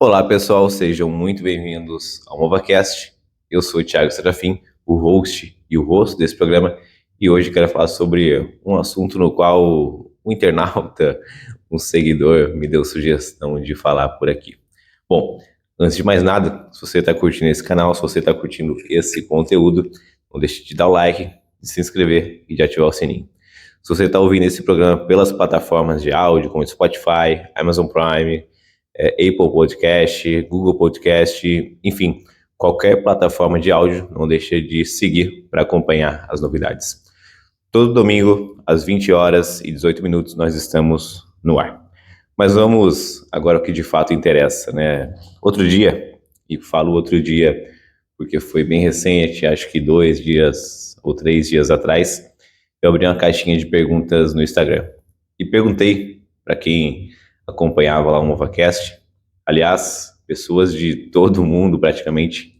Olá pessoal, sejam muito bem-vindos ao MovaCast. Eu sou o Thiago Serafim, o host e o rosto desse programa, e hoje quero falar sobre um assunto no qual um internauta, um seguidor, me deu sugestão de falar por aqui. Bom, antes de mais nada, se você está curtindo esse canal, se você está curtindo esse conteúdo, não deixe de dar o like, de se inscrever e de ativar o sininho. Se você está ouvindo esse programa pelas plataformas de áudio, como Spotify, Amazon Prime, Apple Podcast, Google Podcast, enfim, qualquer plataforma de áudio, não deixe de seguir para acompanhar as novidades. Todo domingo, às 20 horas e 18 minutos, nós estamos no ar. Mas vamos agora ao que de fato interessa, né? Outro dia, e falo outro dia porque foi bem recente, acho que 2 dias ou 3 dias atrás, eu abri uma caixinha de perguntas no Instagram e perguntei para quem acompanhava lá o MovaCast, aliás, pessoas de todo o mundo praticamente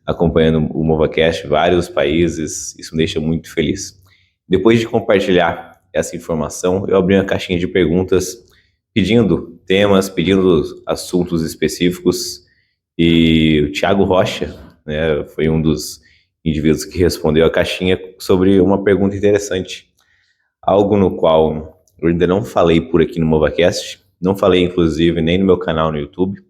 acompanhando o MovaCast, vários países, isso me deixa muito feliz. Depois de compartilhar essa informação, eu abri uma caixinha de perguntas pedindo temas, pedindo assuntos específicos, e o Thiago Rocha, né, foi um dos indivíduos que respondeu a caixinha sobre uma pergunta interessante, algo no qual eu ainda não falei por aqui no MovaCast, não falei inclusive nem no meu canal no YouTube,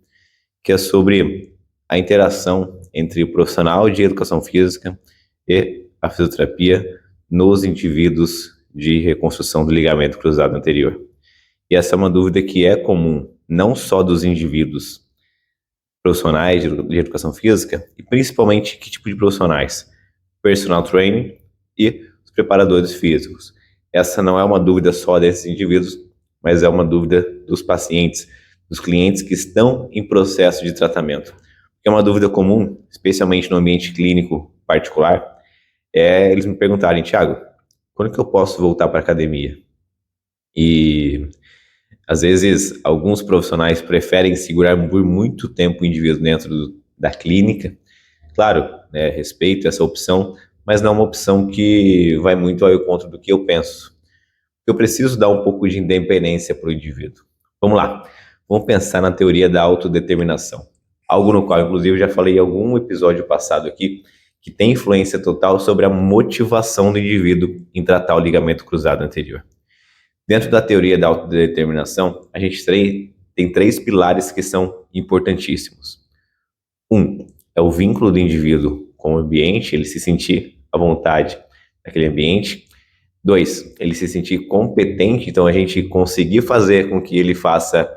que é sobre a interação entre o profissional de educação física e a fisioterapia nos indivíduos de reconstrução do ligamento cruzado anterior. E essa é uma dúvida que é comum, não só dos indivíduos profissionais de educação física, e principalmente que tipo de profissionais? Personal training e os preparadores físicos. Essa não é uma dúvida só desses indivíduos, mas é uma dúvida dos pacientes, dos clientes que estão em processo de tratamento. É uma dúvida comum, especialmente no ambiente clínico particular, é eles me perguntarem, Thiago, quando que eu posso voltar para a academia? E às vezes alguns profissionais preferem segurar por muito tempo o indivíduo dentro da clínica. Claro, né, respeito essa opção, mas não é uma opção que vai muito ao encontro do que eu penso. Eu preciso dar um pouco de independência para o indivíduo. Vamos lá, vamos pensar na teoria da autodeterminação. Algo no qual, inclusive, eu já falei em algum episódio passado aqui, que tem influência total sobre a motivação do indivíduo em tratar o ligamento cruzado anterior. Dentro da teoria da autodeterminação, a gente tem 3 pilares que são importantíssimos. Um é o vínculo do indivíduo com o ambiente, ele se sentir à vontade naquele ambiente. 2, ele se sentir competente, então a gente conseguir fazer com que ele faça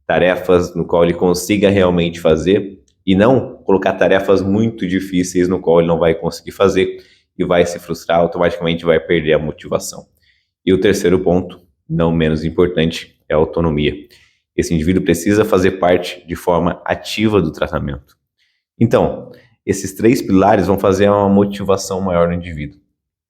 tarefas no qual ele consiga realmente fazer e não colocar tarefas muito difíceis no qual ele não vai conseguir fazer e vai se frustrar, automaticamente vai perder a motivação. E o terceiro ponto, não menos importante, é a autonomia. Esse indivíduo precisa fazer parte de forma ativa do tratamento. Então, esses 3 pilares vão fazer uma motivação maior no indivíduo.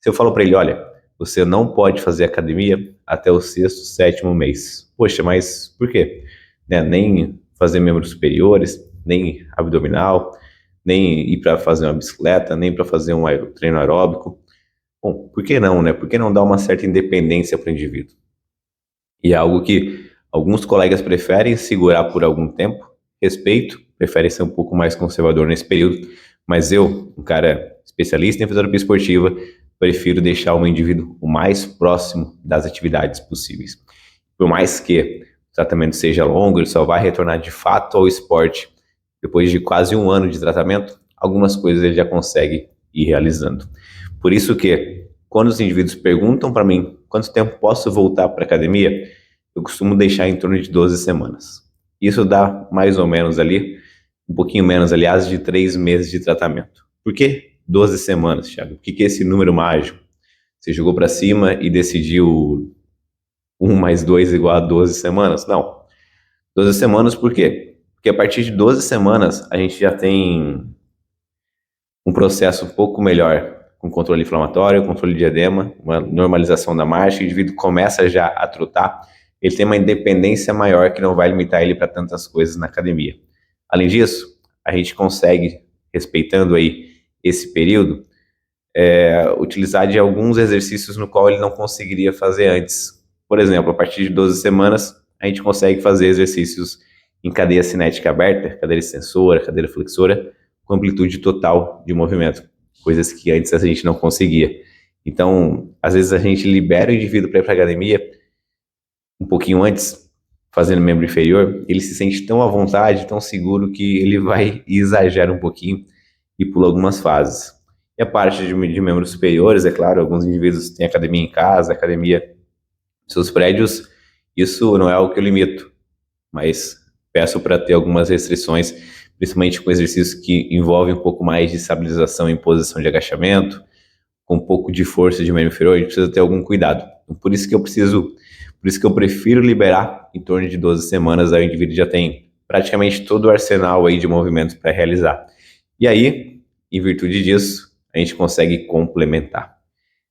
Se eu falo para ele, olha, você não pode fazer academia até o 6º, 7º mês. Poxa, mas por quê? Né? Nem fazer membros superiores, nem abdominal, nem ir para fazer uma bicicleta, nem para fazer um treino aeróbico. Bom, por que não, né? Por que não dar uma certa independência para o indivíduo? E é algo que alguns colegas preferem segurar por algum tempo, respeito, preferem ser um pouco mais conservador nesse período, mas eu, um cara especialista em fisioterapia esportiva, prefiro deixar o indivíduo o mais próximo das atividades possíveis. Por mais que o tratamento seja longo, ele só vai retornar de fato ao esporte depois de quase 1 ano de tratamento, algumas coisas ele já consegue ir realizando. Por isso que, quando os indivíduos perguntam para mim quanto tempo posso voltar para a academia, eu costumo deixar em torno de 12 semanas. Isso dá mais ou menos ali, um pouquinho menos, aliás, de 3 meses de tratamento. Por que 12 semanas, Thiago? O que é esse número mágico? Você jogou para cima e decidiu 1 mais 2 igual a 12 semanas? Não. 12 semanas por quê? Porque a partir de 12 semanas a gente já tem um processo um pouco melhor com controle inflamatório, controle de edema, uma normalização da marcha, o indivíduo começa já a trotar, ele tem uma independência maior que não vai limitar ele para tantas coisas na academia. Além disso, a gente consegue, respeitando aí esse período, utilizar de alguns exercícios no qual ele não conseguiria fazer antes. Por exemplo, a partir de 12 semanas, a gente consegue fazer exercícios em cadeia cinética aberta, cadeira extensora, cadeira flexora, com amplitude total de movimento, coisas que antes a gente não conseguia. Então, às vezes a gente libera o indivíduo para ir para a academia um pouquinho antes, fazendo membro inferior, ele se sente tão à vontade, tão seguro, que ele vai e exagera um pouquinho e pula algumas fases. E a parte de membros superiores, é claro, alguns indivíduos têm academia em casa, academia em seus prédios, isso não é algo que eu limito, mas peço para ter algumas restrições, principalmente com exercícios que envolvem um pouco mais de estabilização em posição de agachamento, com um pouco de força de membro inferior, a gente precisa ter algum cuidado. Então, por isso que eu prefiro liberar em torno de 12 semanas, aí o indivíduo já tem praticamente todo o arsenal aí de movimentos para realizar. E aí, em virtude disso, a gente consegue complementar.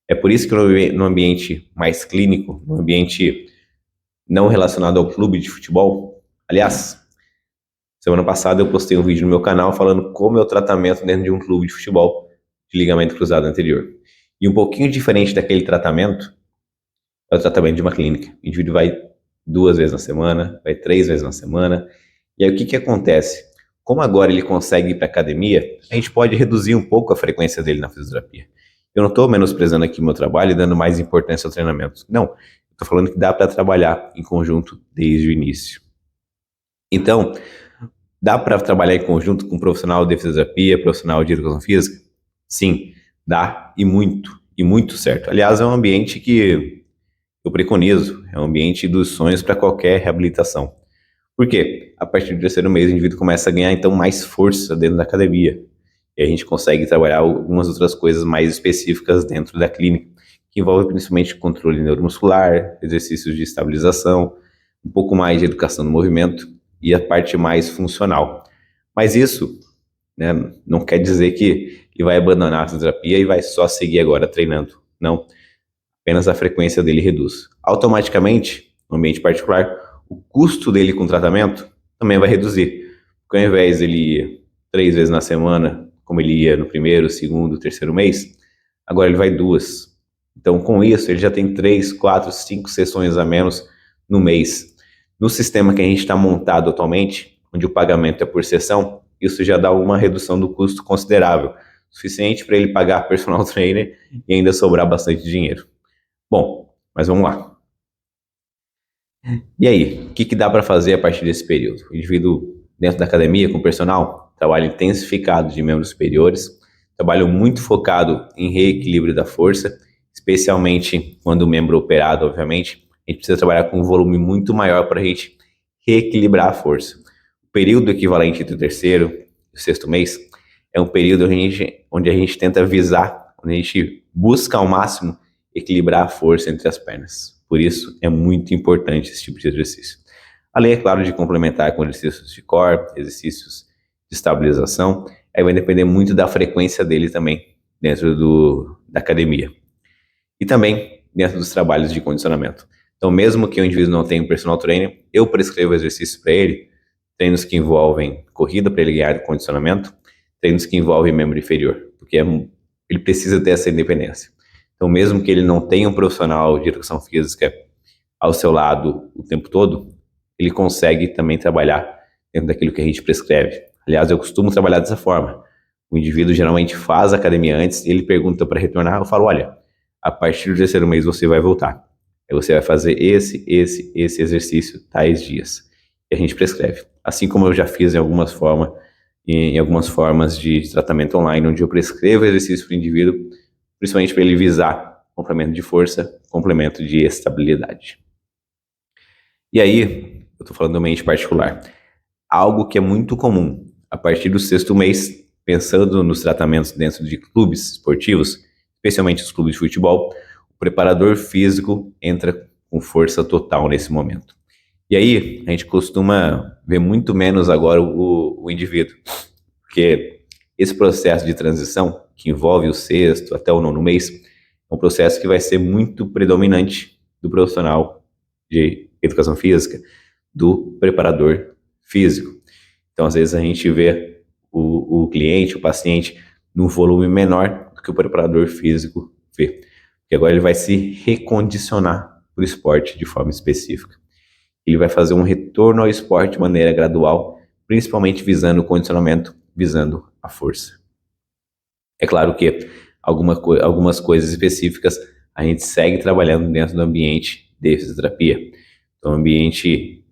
É por isso que no ambiente mais clínico, no ambiente não relacionado ao clube de futebol, aliás, semana passada eu postei um vídeo no meu canal falando como é o tratamento dentro de um clube de futebol de ligamento cruzado anterior. E um pouquinho diferente daquele tratamento é o tratamento de uma clínica. O indivíduo vai 2 vezes na semana, vai 3 vezes na semana. E aí o que acontece? Como agora ele consegue ir para academia, a gente pode reduzir um pouco a frequência dele na fisioterapia. Eu não estou menosprezando aqui o meu trabalho e dando mais importância ao treinamento. Não, estou falando que dá para trabalhar em conjunto desde o início. Então, dá para trabalhar em conjunto com um profissional de fisioterapia, profissional de educação física? Sim, dá, e muito certo. Aliás, é um ambiente que eu preconizo, é um ambiente dos sonhos para qualquer reabilitação. Por quê? A partir do 3º mês, o indivíduo começa a ganhar, então, mais força dentro da academia. E a gente consegue trabalhar algumas outras coisas mais específicas dentro da clínica, que envolve principalmente controle neuromuscular, exercícios de estabilização, um pouco mais de educação do movimento e a parte mais funcional. Mas isso, né, não quer dizer que ele vai abandonar a fisioterapia e vai só seguir agora treinando. Não. Apenas a frequência dele reduz. Automaticamente, no ambiente particular, o custo dele com o tratamento também vai reduzir. Porque ao invés de ele ir 3 vezes na semana, como ele ia no 1º, 2º, 3º mês, agora ele vai 2. Então, com isso, ele já tem 3, 4, 5 sessões a menos no mês. No sistema que a gente está montado atualmente, onde o pagamento é por sessão, isso já dá uma redução do custo considerável, suficiente para ele pagar personal trainer e ainda sobrar bastante dinheiro. Bom, mas vamos lá. E aí, o que dá para fazer a partir desse período? O indivíduo dentro da academia, com personal, trabalho intensificado de membros superiores, trabalho muito focado em reequilíbrio da força, especialmente quando o membro operado, obviamente, a gente precisa trabalhar com um volume muito maior para a gente reequilibrar a força. O período equivalente entre o 3º e o 6º mês é um período onde a gente tenta visar, onde a gente busca ao máximo equilibrar a força entre as pernas. Por isso, é muito importante esse tipo de exercício. Além, é claro, de complementar com exercícios de core, exercícios de estabilização, aí vai depender muito da frequência dele também, dentro da academia. E também dentro dos trabalhos de condicionamento. Então, mesmo que o indivíduo não tenha um personal trainer, eu prescrevo exercícios para ele, treinos que envolvem corrida para ele ganhar condicionamento, treinos que envolvem membro inferior, porque ele precisa ter essa independência. Então, mesmo que ele não tenha um profissional de educação física ao seu lado o tempo todo, ele consegue também trabalhar dentro daquilo que a gente prescreve. Aliás, eu costumo trabalhar dessa forma. O indivíduo geralmente faz academia antes, ele pergunta para retornar, eu falo, olha, a partir do 3º mês você vai voltar. Aí você vai fazer esse exercício tais dias. E a gente prescreve. Assim como eu já fiz em algumas formas de tratamento online, onde eu prescrevo exercício para o indivíduo, principalmente para ele visar complemento de força, complemento de estabilidade. E aí, eu estou falando do ambiente particular. Algo que é muito comum, a partir do 6º mês, pensando nos tratamentos dentro de clubes esportivos, especialmente os clubes de futebol, o preparador físico entra com força total nesse momento. E aí, a gente costuma ver muito menos agora o indivíduo, porque esse processo de transição, que envolve o 6º até o 9º mês, é um processo que vai ser muito predominante do profissional de educação física, do preparador físico. Então, às vezes, a gente vê o cliente, o paciente, num volume menor do que o preparador físico vê. Porque agora ele vai se recondicionar para o esporte de forma específica. ele vai fazer um retorno ao esporte de maneira gradual, principalmente visando o condicionamento, visando a força. É claro que algumas coisas específicas a gente segue trabalhando dentro do ambiente de fisioterapia. Então, um ambiente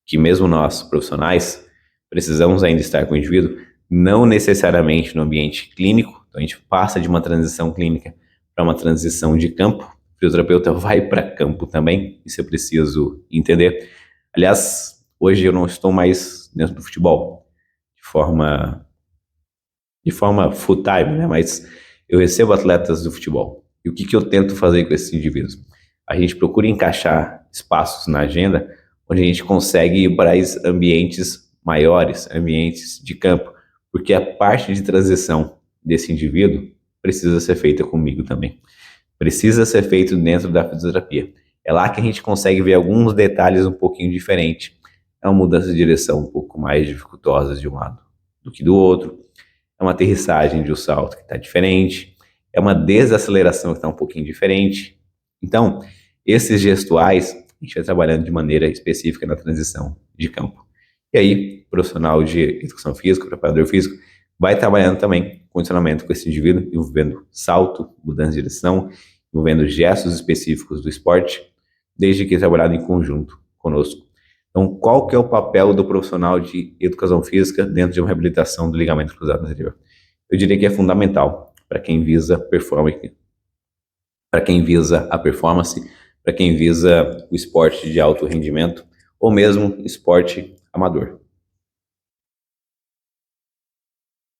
que mesmo nós, profissionais, precisamos ainda estar com o indivíduo, não necessariamente no ambiente clínico. Então, a gente passa de uma transição clínica para uma transição de campo. O fisioterapeuta vai para campo também, isso eu preciso entender. Aliás, hoje eu não estou mais dentro do futebol de forma full time, né? Mas eu recebo atletas do futebol. E o que eu tento fazer com esses indivíduos? A gente procura encaixar espaços na agenda onde a gente consegue ir para ambientes maiores, ambientes de campo, porque a parte de transição desse indivíduo precisa ser feita comigo também. Precisa ser feito dentro da fisioterapia. É lá que a gente consegue ver alguns detalhes um pouquinho diferentes. É uma mudança de direção um pouco mais dificultosa de um lado do que do outro. É uma aterrissagem de um salto que está diferente. É uma desaceleração que está um pouquinho diferente. Então, esses gestuais, a gente vai trabalhando de maneira específica na transição de campo. E aí, o profissional de educação física, o preparador físico, vai trabalhando também condicionamento com esse indivíduo, envolvendo salto, mudança de direção, envolvendo gestos específicos do esporte, desde que trabalhado em conjunto conosco. Então, qual que é o papel do profissional de educação física dentro de uma reabilitação do ligamento cruzado anterior? Eu diria que é fundamental para quem visa performance, para quem visa a performance, para quem visa o esporte de alto rendimento ou mesmo esporte amador.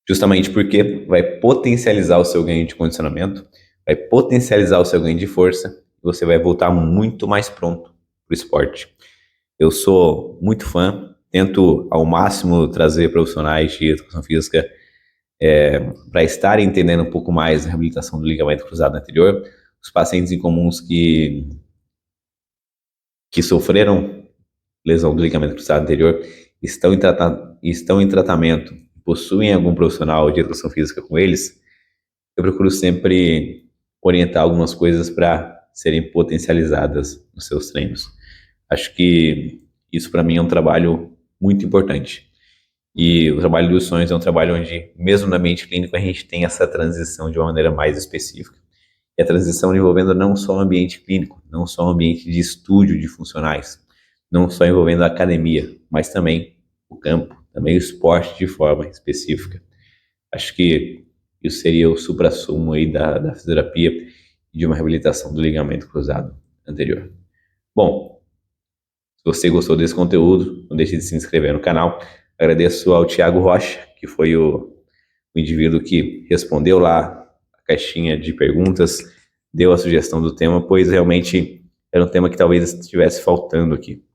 Justamente porque vai potencializar o seu ganho de condicionamento, vai potencializar o seu ganho de força e você vai voltar muito mais pronto para o esporte. Eu sou muito fã, tento ao máximo trazer profissionais de educação física para estarem entendendo um pouco mais a reabilitação do ligamento cruzado anterior. Os pacientes incomuns que sofreram lesão do ligamento cruzado anterior estão em tratamento, possuem algum profissional de educação física com eles, eu procuro sempre orientar algumas coisas para serem potencializadas nos seus treinos. Acho que isso para mim é um trabalho muito importante. E o trabalho dos sonhos é um trabalho onde, mesmo no ambiente clínico, a gente tem essa transição de uma maneira mais específica. E a transição envolvendo não só o ambiente clínico, não só o ambiente de estúdio de funcionais, não só envolvendo a academia, mas também o campo, também o esporte de forma específica. Acho que isso seria o suprassumo aí da fisioterapia e de uma reabilitação do ligamento cruzado anterior. Bom, se você gostou desse conteúdo, não deixe de se inscrever no canal. Agradeço ao Thiago Rocha, que foi o indivíduo que respondeu lá a caixinha de perguntas, deu a sugestão do tema, pois realmente era um tema que talvez estivesse faltando aqui.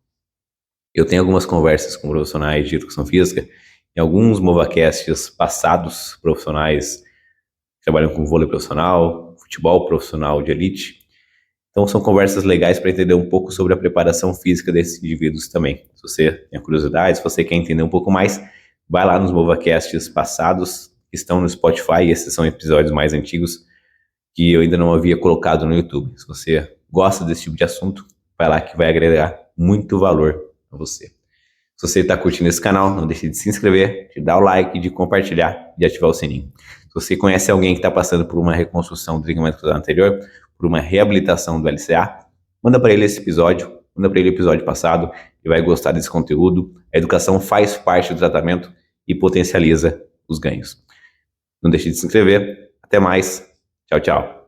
Eu tenho algumas conversas com profissionais de educação física, em alguns Movacasts passados, profissionais que trabalham com vôlei profissional, futebol profissional de elite. Então são conversas legais para entender um pouco sobre a preparação física desses indivíduos também. Se você tem curiosidade, se você quer entender um pouco mais, vai lá nos Movacasts passados, que estão no Spotify, esses são episódios mais antigos que eu ainda não havia colocado no YouTube. Se você gosta desse tipo de assunto, vai lá que vai agregar muito valor a você. Se você está curtindo esse canal, não deixe de se inscrever, de dar o like, de compartilhar e de ativar o sininho. Se você conhece alguém que está passando por uma reconstrução do ligamento cruzado anterior, por uma reabilitação do LCA, manda para ele esse episódio, manda para ele o episódio passado, e vai gostar desse conteúdo. A educação faz parte do tratamento e potencializa os ganhos. Não deixe de se inscrever. Até mais. Tchau, tchau.